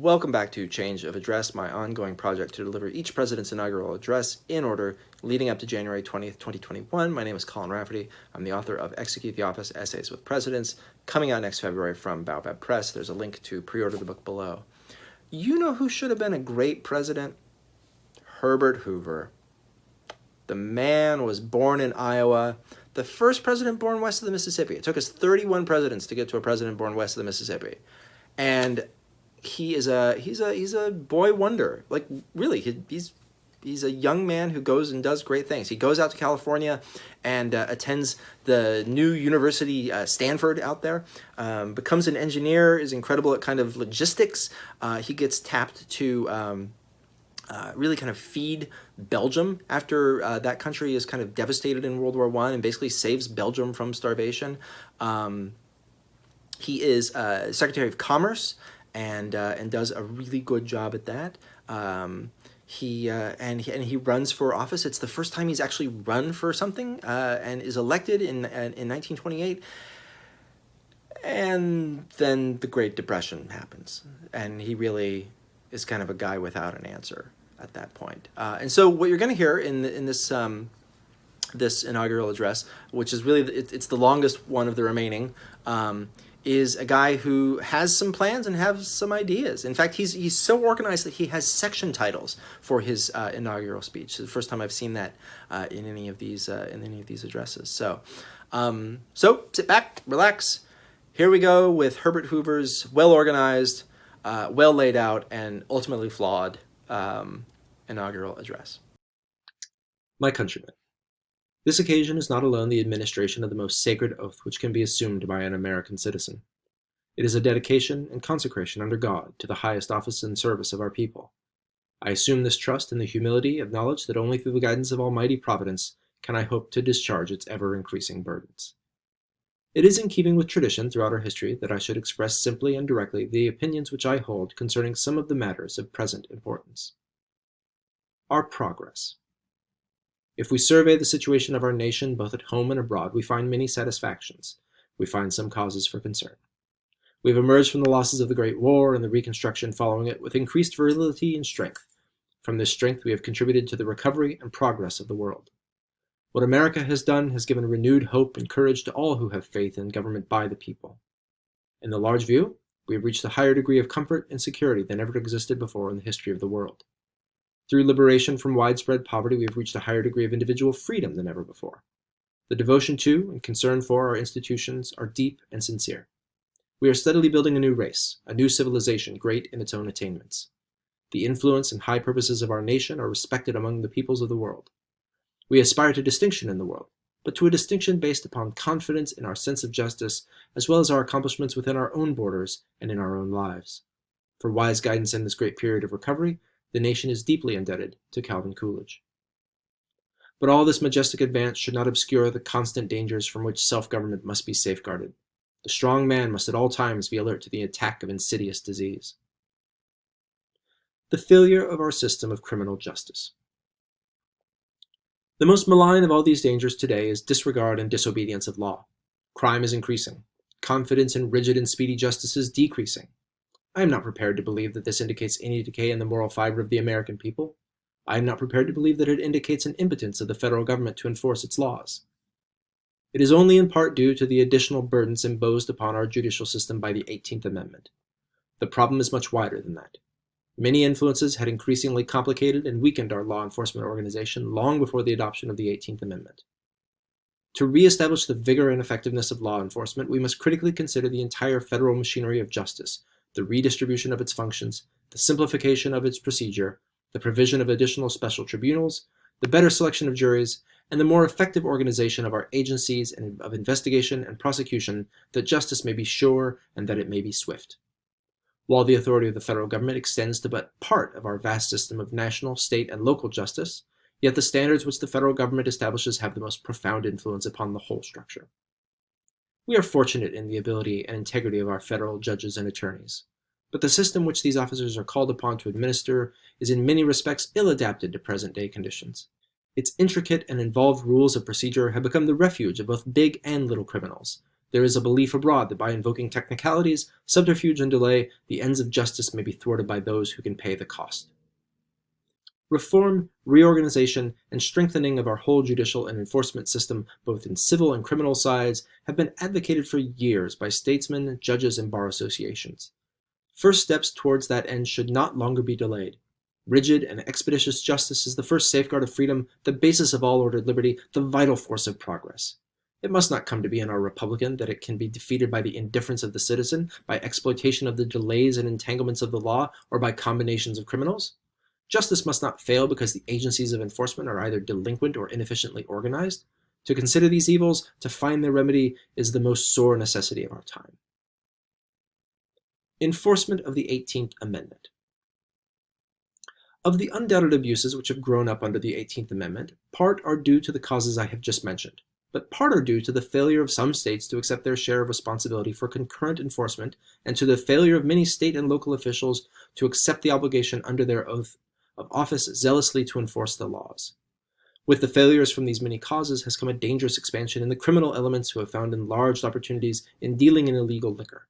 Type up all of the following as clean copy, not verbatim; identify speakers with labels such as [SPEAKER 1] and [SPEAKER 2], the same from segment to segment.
[SPEAKER 1] Welcome back to Change of Address, my ongoing project to deliver each president's inaugural address in order leading up to January 20th, 2021. My name is Colin Rafferty. I'm the author of Execute the Office, Essays with Presidents, coming out next February from Baobab Press. There's a link to pre-order the book below. You know who should have been a great president? Herbert Hoover. The man was born in Iowa, the first president born west of the Mississippi. It took us 31 presidents to get to a president born west of the Mississippi. And he's a boy wonder. Like, really, he's a young man who goes and does great things. He goes out to California and attends the new university, Stanford, out there, becomes an engineer, is incredible at kind of logistics. He gets tapped to really kind of feed Belgium after that country is kind of devastated in World War I and basically saves Belgium from starvation. He is Secretary of Commerce and does a really good job at that. He runs for office. It's the first time he's actually run for something, and is elected in 1928. And then the Great Depression happens, and he really is kind of a guy without an answer at that point. And so what you're going to hear in this this inaugural address, which is really it's the longest one of the remaining, is a guy who has some plans and has some ideas. In fact, he's so organized that he has section titles for his inaugural speech. It's the first time I've seen that in any of these addresses. So sit back, relax. Here we go with Herbert Hoover's well-organized, well laid out, and ultimately flawed inaugural address. My countrymen, this occasion is not alone the administration of the most sacred oath which can be assumed by an American citizen. It is a dedication and consecration under God to the highest office and service of our people. I assume this trust in the humility of knowledge that only through the guidance of Almighty Providence can I hope to discharge its ever-increasing burdens. It is in keeping with tradition throughout our history that I should express simply and directly the opinions which I hold concerning some of the matters of present importance. Our progress. If we survey the situation of our nation both at home and abroad, we find many satisfactions. We find some causes for concern. We have emerged from the losses of the Great War and the reconstruction following it with increased virility and strength. From this strength we have contributed to the recovery and progress of the world. What America has done has given renewed hope and courage to all who have faith in government by the people. In the large view, we have reached a higher degree of comfort and security than ever existed before in the history of the world. Through liberation from widespread poverty, we have reached a higher degree of individual freedom than ever before. The devotion to and concern for our institutions are deep and sincere. We are steadily building a new race, a new civilization great in its own attainments. The influence and high purposes of our nation are respected among the peoples of the world. We aspire to distinction in the world, but to a distinction based upon confidence in our sense of justice, as well as our accomplishments within our own borders and in our own lives. For wise guidance in this great period of recovery, the nation is deeply indebted to Calvin Coolidge. But all this majestic advance should not obscure the constant dangers from which self-government must be safeguarded. The strong man must at all times be alert to the attack of insidious disease. The failure of our system of criminal justice. The most malign of all these dangers today is disregard and disobedience of law. Crime is increasing. Confidence in rigid and speedy justice is decreasing. I am not prepared to believe that this indicates any decay in the moral fiber of the American people. I am not prepared to believe that it indicates an impotence of the federal government to enforce its laws. It is only in part due to the additional burdens imposed upon our judicial system by the 18th Amendment. The problem is much wider than that. Many influences had increasingly complicated and weakened our law enforcement organization long before the adoption of the 18th Amendment. To reestablish the vigor and effectiveness of law enforcement, we must critically consider the entire federal machinery of justice, the redistribution of its functions, the simplification of its procedure, the provision of additional special tribunals, the better selection of juries, and the more effective organization of our agencies and of investigation and prosecution, that justice may be sure and that it may be swift. While the authority of the federal government extends to but part of our vast system of national, state, and local justice, yet the standards which the federal government establishes have the most profound influence upon the whole structure. We are fortunate in the ability and integrity of our federal judges and attorneys, but the system which these officers are called upon to administer is in many respects ill-adapted to present-day conditions. Its intricate and involved rules of procedure have become the refuge of both big and little criminals, There is a belief abroad that by invoking technicalities, subterfuge, and delay, the ends of justice may be thwarted by those who can pay the cost. Reform, reorganization, and strengthening of our whole judicial and enforcement system, both in civil and criminal sides, have been advocated for years by statesmen, judges, and bar associations. First steps towards that end should not longer be delayed. Rigid and expeditious justice is the first safeguard of freedom, the basis of all ordered liberty, the vital force of progress. It must not come to be in our republican that it can be defeated by the indifference of the citizen, by exploitation of the delays and entanglements of the law, or by combinations of criminals. Justice must not fail because the agencies of enforcement are either delinquent or inefficiently organized. To consider these evils, to find their remedy, is the most sore necessity of our time. Enforcement of the 18th Amendment. Of the undoubted abuses which have grown up under the 18th Amendment, part are due to the causes I have just mentioned, but part are due to the failure of some states to accept their share of responsibility for concurrent enforcement, and to the failure of many state and local officials to accept the obligation under their oath of office zealously to enforce the laws. With the failures from these many causes has come a dangerous expansion in the criminal elements who have found enlarged opportunities in dealing in illegal liquor.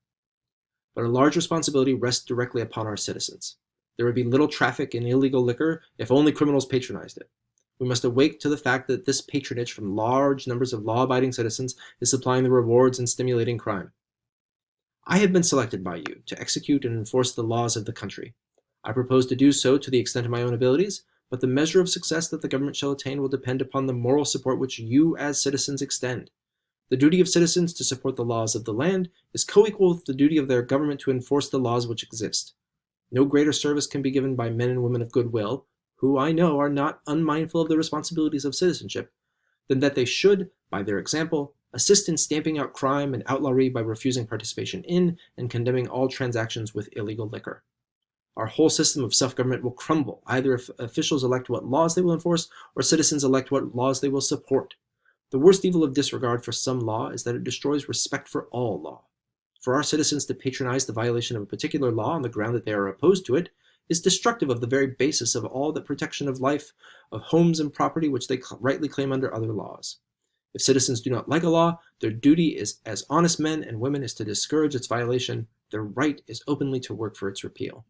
[SPEAKER 1] But a large responsibility rests directly upon our citizens. There would be little traffic in illegal liquor if only criminals patronized it. We must awake to the fact that this patronage from large numbers of law-abiding citizens is supplying the rewards and stimulating crime. I have been selected by you to execute and enforce the laws of the country. I propose to do so to the extent of my own abilities, but the measure of success that the government shall attain will depend upon the moral support which you as citizens extend. The duty of citizens to support the laws of the land is co-equal with the duty of their government to enforce the laws which exist. No greater service can be given by men and women of goodwill, who I know are not unmindful of the responsibilities of citizenship, than that they should, by their example, assist in stamping out crime and outlawry by refusing participation in and condemning all transactions with illegal liquor. Our whole system of self-government will crumble, either if officials elect what laws they will enforce or citizens elect what laws they will support. The worst evil of disregard for some law is that it destroys respect for all law. For our citizens to patronize the violation of a particular law on the ground that they are opposed to it is destructive of the very basis of all the protection of life, of homes and property which they rightly claim under other laws. If citizens do not like a law, their duty is as honest men and women is to discourage its violation. Their right is openly to work for its repeal.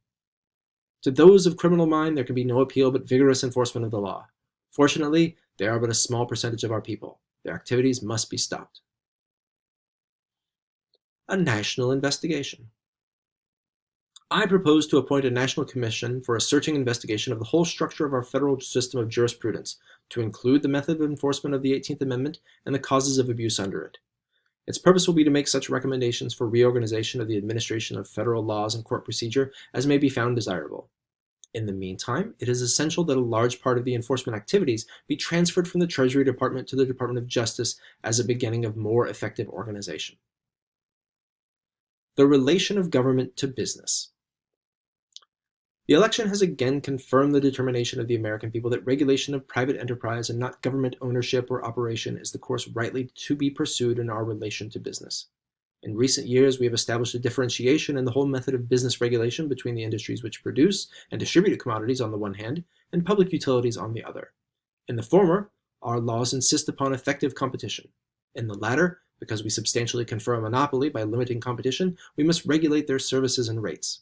[SPEAKER 1] To those of criminal mind, there can be no appeal but vigorous enforcement of the law. Fortunately, they are but a small percentage of our people. Their activities must be stopped. A national investigation. I propose to appoint a national commission for a searching investigation of the whole structure of our federal system of jurisprudence, to include the method of enforcement of the 18th Amendment and the causes of abuse under it. Its purpose will be to make such recommendations for reorganization of the administration of federal laws and court procedure as may be found desirable. In the meantime, it is essential that a large part of the enforcement activities be transferred from the Treasury Department to the Department of Justice as a beginning of more effective organization. The relation of government to business. The election has again confirmed the determination of the American people that regulation of private enterprise and not government ownership or operation is the course rightly to be pursued in our relation to business. In recent years, we have established a differentiation in the whole method of business regulation between the industries which produce and distribute commodities on the one hand, and public utilities on the other. In the former, our laws insist upon effective competition. In the latter, because we substantially confer a monopoly by limiting competition, we must regulate their services and rates.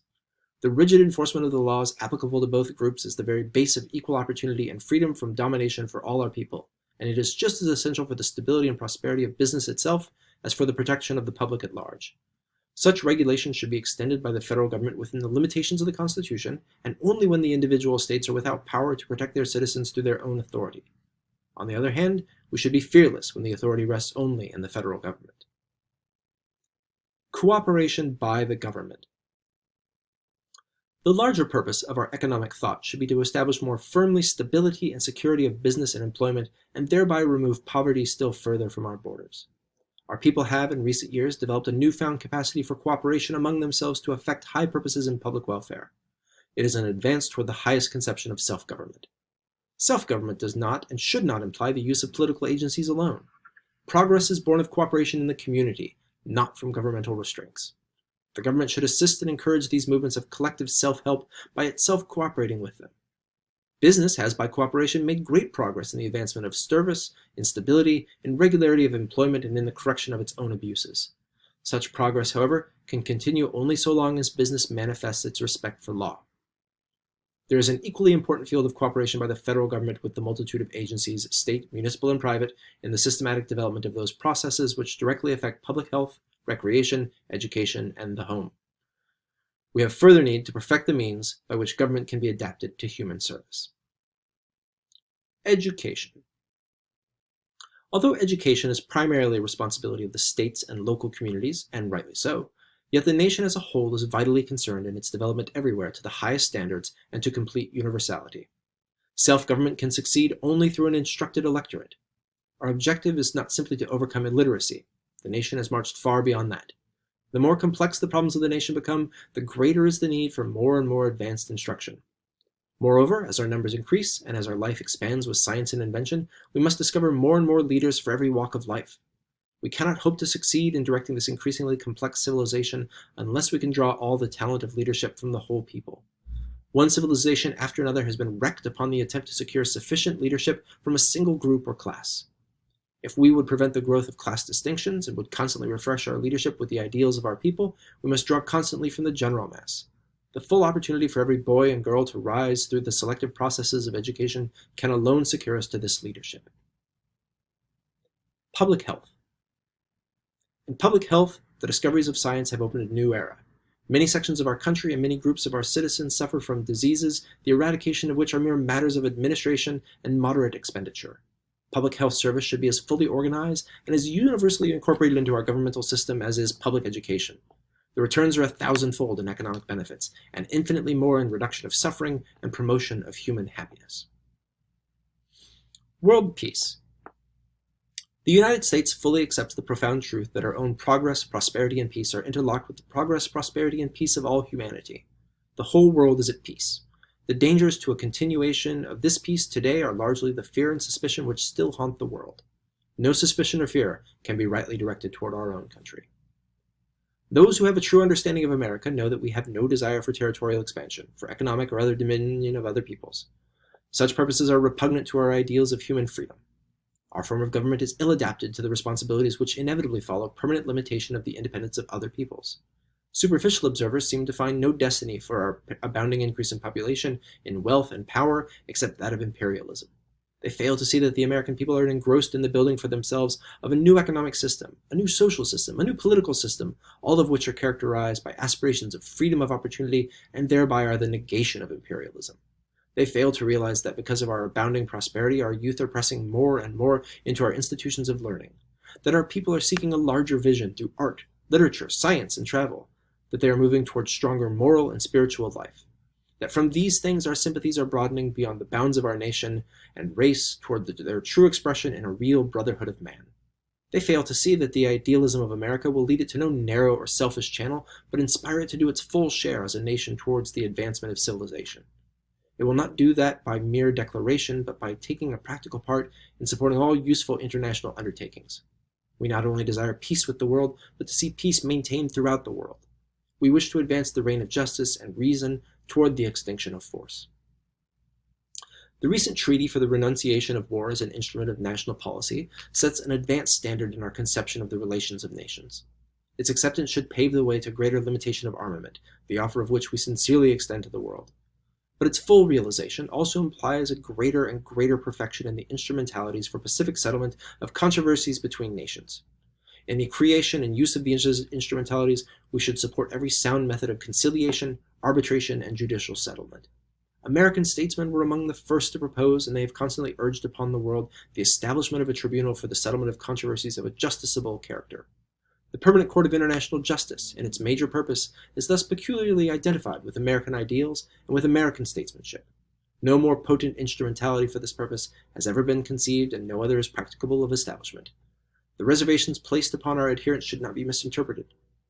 [SPEAKER 1] The rigid enforcement of the laws applicable to both groups is the very base of equal opportunity and freedom from domination for all our people, and it is just as essential for the stability and prosperity of business itself as for the protection of the public at large. Such regulation should be extended by the federal government within the limitations of the Constitution, and only when the individual states are without power to protect their citizens through their own authority. On the other hand, we should be fearless when the authority rests only in the federal government. Cooperation by the government. The larger purpose of our economic thought should be to establish more firmly stability and security of business and employment, and thereby remove poverty still further from our borders. Our people have, in recent years, developed a newfound capacity for cooperation among themselves to effect high purposes in public welfare. It is an advance toward the highest conception of self-government. Self-government does not and should not imply the use of political agencies alone. Progress is born of cooperation in the community, not from governmental restraints. The government should assist and encourage these movements of collective self-help by itself cooperating with them. Business has, by cooperation, made great progress in the advancement of service, in stability, in regularity of employment, and in the correction of its own abuses. Such progress, however, can continue only so long as business manifests its respect for law. There is an equally important field of cooperation by the federal government with the multitude of agencies, state, municipal, and private, in the systematic development of those processes which directly affect public health, recreation, education, and the home. We have further need to perfect the means by which government can be adapted to human service. Education. Although education is primarily a responsibility of the states and local communities, and rightly so, yet the nation as a whole is vitally concerned in its development everywhere to the highest standards and to complete universality. Self-government can succeed only through an instructed electorate. Our objective is not simply to overcome illiteracy. The nation has marched far beyond that. The more complex the problems of the nation become, the greater is the need for more and more advanced instruction. Moreover, as our numbers increase and as our life expands with science and invention, we must discover more and more leaders for every walk of life. We cannot hope to succeed in directing this increasingly complex civilization unless we can draw all the talent of leadership from the whole people. One civilization after another has been wrecked upon the attempt to secure sufficient leadership from a single group or class. If we would prevent the growth of class distinctions and would constantly refresh our leadership with the ideals of our people, we must draw constantly from the general mass. The full opportunity for every boy and girl to rise through the selective processes of education can alone secure us to this leadership. Public health. In public health, the discoveries of science have opened a new era. Many sections of our country and many groups of our citizens suffer from diseases, the eradication of which are mere matters of administration and moderate expenditure. Public health service should be as fully organized and as universally incorporated into our governmental system as is public education. The returns are 1,000-fold in economic benefits, and infinitely more in reduction of suffering and promotion of human happiness. World peace. The United States fully accepts the profound truth that our own progress, prosperity, and peace are interlocked with the progress, prosperity, and peace of all humanity. The whole world is at peace. The dangers to a continuation of this peace today are largely the fear and suspicion which still haunt the world. No suspicion or fear can be rightly directed toward our own country. Those who have a true understanding of America know that we have no desire for territorial expansion, for economic or other dominion of other peoples. Such purposes are repugnant to our ideals of human freedom. Our form of government is ill-adapted to the responsibilities which inevitably follow permanent limitation of the independence of other peoples. Superficial observers seem to find no destiny for our abounding increase in population, in wealth and power, except that of imperialism. They fail to see that the American people are engrossed in the building for themselves of a new economic system, a new social system, a new political system, all of which are characterized by aspirations of freedom of opportunity and thereby are the negation of imperialism. They fail to realize that because of our abounding prosperity, our youth are pressing more and more into our institutions of learning, that our people are seeking a larger vision through art, literature, science, and travel, that they are moving towards stronger moral and spiritual life, that from these things our sympathies are broadening beyond the bounds of our nation and race toward their true expression in a real brotherhood of man. They fail to see that the idealism of America will lead it to no narrow or selfish channel, but inspire it to do its full share as a nation towards the advancement of civilization. It will not do that by mere declaration, but by taking a practical part in supporting all useful international undertakings. We not only desire peace with the world, but to see peace maintained throughout the world. We wish to advance the reign of justice and reason toward the extinction of force. The recent treaty for the renunciation of war as an instrument of national policy sets an advanced standard in our conception of the relations of nations. Its acceptance should pave the way to greater limitation of armament, the offer of which we sincerely extend to the world. But its full realization also implies a greater and greater perfection in the instrumentalities for pacific settlement of controversies between nations. In the creation and use of the instrumentalities, we should support every sound method of conciliation, arbitration, and judicial settlement. American statesmen were among the first to propose, and they have constantly urged upon the world the establishment of a tribunal for the settlement of controversies of a justiciable character. The Permanent Court of International Justice, in its major purpose, is thus peculiarly identified with American ideals and with American statesmanship. No more potent instrumentality for this purpose has ever been conceived, and no other is practicable of establishment. The reservations placed upon our adherents should not be misinterpreted.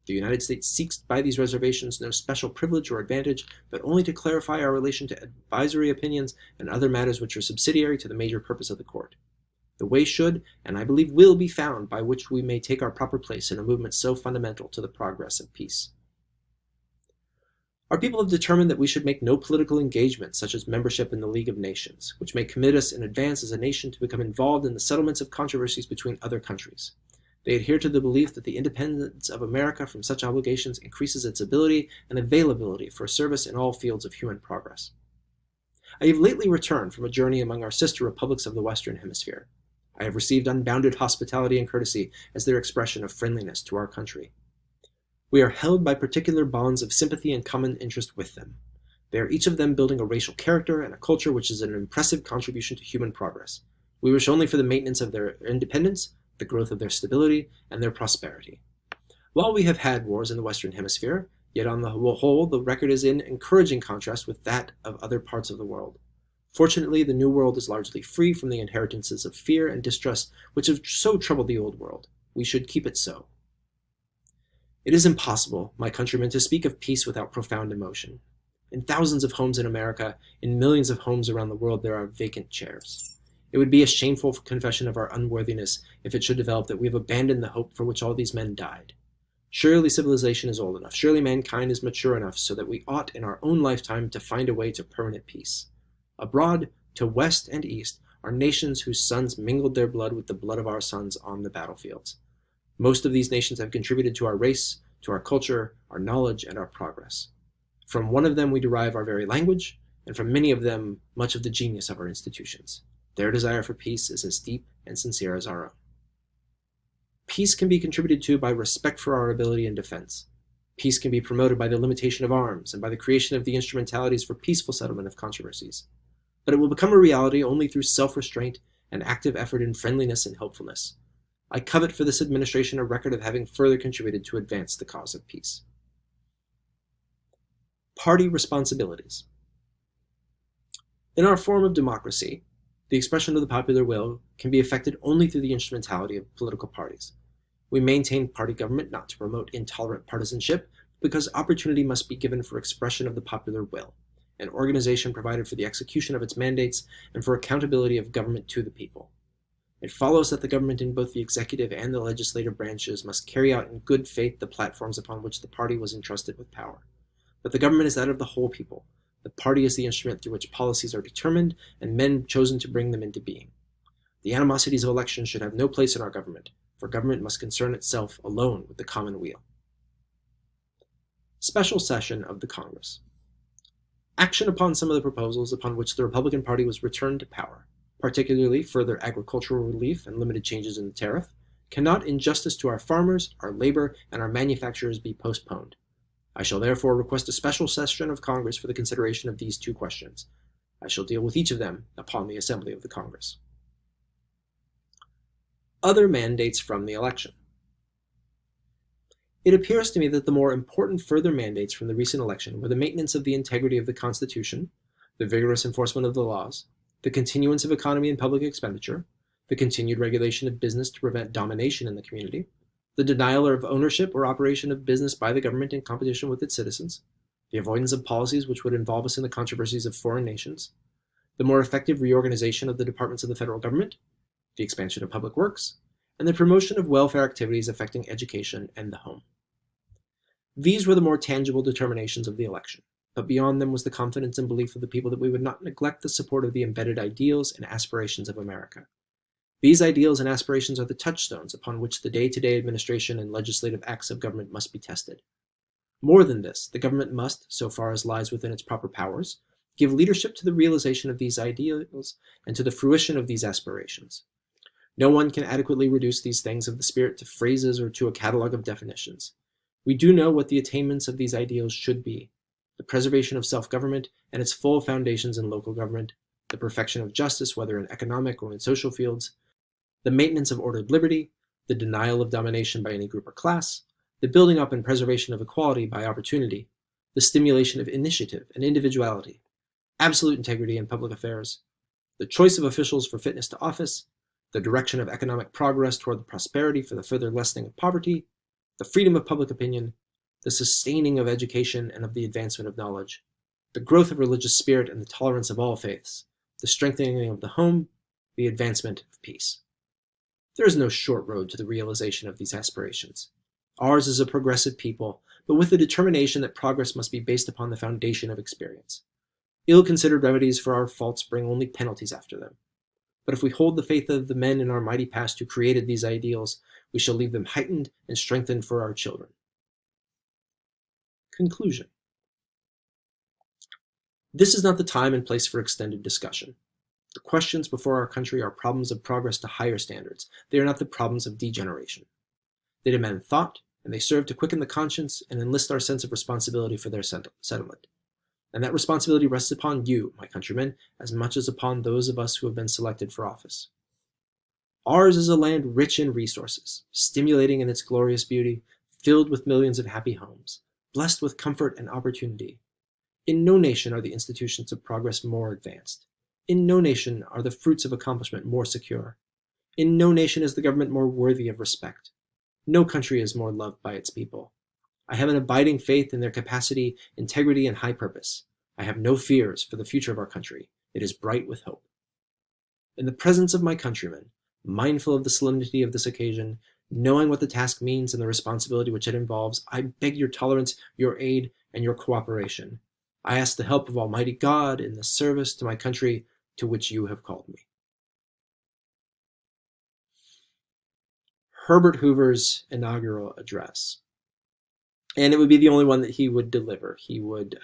[SPEAKER 1] The United States seeks by these reservations no special privilege or advantage, but only to clarify our relation to advisory opinions and other matters which are subsidiary to the major purpose of the Court. The way should, and I believe will, be found by which we may take our proper place in a movement so fundamental to the progress of peace. Our people have determined that we should make no political engagement, such as membership in the League of Nations, which may commit us in advance as a nation to become involved in the settlements of controversies between other countries. They adhere to the belief that the independence of America from such obligations increases its ability and availability for service in all fields of human progress. I have lately returned from a journey among our sister republics of the Western Hemisphere. I have received unbounded hospitality and courtesy as their expression of friendliness to our country. We are held by particular bonds of sympathy and common interest with them. They are each of them building a racial character and a culture which is an impressive contribution to human progress. We wish only for the maintenance of their independence, the growth of their stability, and their prosperity. While we have had wars in the Western Hemisphere, yet on the whole the record is in encouraging contrast with that of other parts of the world. Fortunately, the New World is largely free from the inheritances of fear and distrust which have so troubled the Old World. We should keep it so. It is impossible, my countrymen, to speak of peace without profound emotion. In thousands of homes in America, in millions of homes around the world, there are vacant chairs. It would be a shameful confession of our unworthiness if it should develop that we have abandoned the hope for which all these men died. Surely civilization is old enough, surely mankind is mature enough so that we ought in our own lifetime to find a way to permanent peace. Abroad, to west and east, are nations whose sons mingled their blood with the blood of our sons on the battlefields. Most of these nations have contributed to our race, to our culture, our knowledge, and our progress. From one of them we derive our very language, and from many of them much of the genius of our institutions. Their desire for peace is as deep and sincere as our own. Peace can be contributed to by respect for our ability and defense. Peace can be promoted by the limitation of arms and by the creation of the instrumentalities for peaceful settlement of controversies. But it will become a reality only through self-restraint and active effort in friendliness and helpfulness. I covet for this administration a record of having further contributed to advance the cause of peace. Party responsibilities. In our form of democracy, the expression of the popular will can be effected only through the instrumentality of political parties. We maintain party government not to promote intolerant partisanship, because opportunity must be given for expression of the popular will, an organization provided for the execution of its mandates, and for accountability of government to the people. It follows that the government in both the executive and the legislative branches must carry out in good faith the platforms upon which the party was entrusted with power. But the government is that of the whole people. The party is the instrument through which policies are determined and men chosen to bring them into being. The animosities of elections should have no place in our government, for government must concern itself alone with the common weal. Special session of the Congress. Action upon some of the proposals upon which the Republican Party was returned to power, particularly further agricultural relief and limited changes in the tariff, cannot in justice to our farmers, our labor, and our manufacturers be postponed. I shall therefore request a special session of Congress for the consideration of these two questions. I shall deal with each of them upon the assembly of the Congress. Other mandates from the election. It appears to me that the more important further mandates from the recent election were the maintenance of the integrity of the Constitution, the vigorous enforcement of the laws, the continuance of economy and public expenditure, the continued regulation of business to prevent domination in the community, the denial of ownership or operation of business by the government in competition with its citizens, the avoidance of policies which would involve us in the controversies of foreign nations, the more effective reorganization of the departments of the federal government, the expansion of public works, and the promotion of welfare activities affecting education and the home. These were the more tangible determinations of the election, but beyond them was the confidence and belief of the people that we would not neglect the support of the embedded ideals and aspirations of America. These ideals and aspirations are the touchstones upon which the day-to-day administration and legislative acts of government must be tested. More than this, the government must, so far as lies within its proper powers, give leadership to the realization of these ideals and to the fruition of these aspirations. No one can adequately reduce these things of the spirit to phrases or to a catalog of definitions. We do know what the attainments of these ideals should be: the preservation of self-government and its full foundations in local government, the perfection of justice, whether in economic or in social fields, the maintenance of ordered liberty, the denial of domination by any group or class, the building up and preservation of equality by opportunity, the stimulation of initiative and individuality, absolute integrity in public affairs, the choice of officials for fitness to office, the direction of economic progress toward the prosperity for the further lessening of poverty, the freedom of public opinion, the sustaining of education and of the advancement of knowledge, the growth of religious spirit and the tolerance of all faiths, the strengthening of the home, the advancement of peace. There is no short road to the realization of these aspirations. Ours is a progressive people, but with the determination that progress must be based upon the foundation of experience. Ill-considered remedies for our faults bring only penalties after them. But if we hold the faith of the men in our mighty past who created these ideals, we shall leave them heightened and strengthened for our children. Conclusion. This is not the time and place for extended discussion. The questions before our country are problems of progress to higher standards. They are not the problems of degeneration. They demand thought, and they serve to quicken the conscience and enlist our sense of responsibility for their settlement. And that responsibility rests upon you, my countrymen, as much as upon those of us who have been selected for office. Ours is a land rich in resources, stimulating in its glorious beauty, filled with millions of happy homes, blessed with comfort and opportunity. In no nation are the institutions of progress more advanced. In no nation are the fruits of accomplishment more secure. In no nation is the government more worthy of respect. No country is more loved by its people. I have an abiding faith in their capacity, integrity, and high purpose. I have no fears for the future of our country. It is bright with hope. In the presence of my countrymen, mindful of the solemnity of this occasion, knowing what the task means and the responsibility which it involves, I beg your tolerance, your aid, and your cooperation. I ask the help of Almighty God in the service to my country to which you have called me. Herbert Hoover's inaugural address. And it would be the only one that he would deliver. He would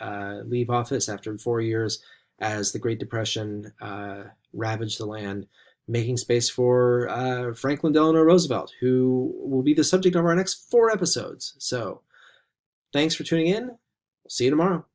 [SPEAKER 1] leave office after 4 years as the Great Depression ravaged the land, making space for Franklin Delano Roosevelt, who will be the subject of our next 4 episodes. So thanks for tuning in. We'll see you tomorrow.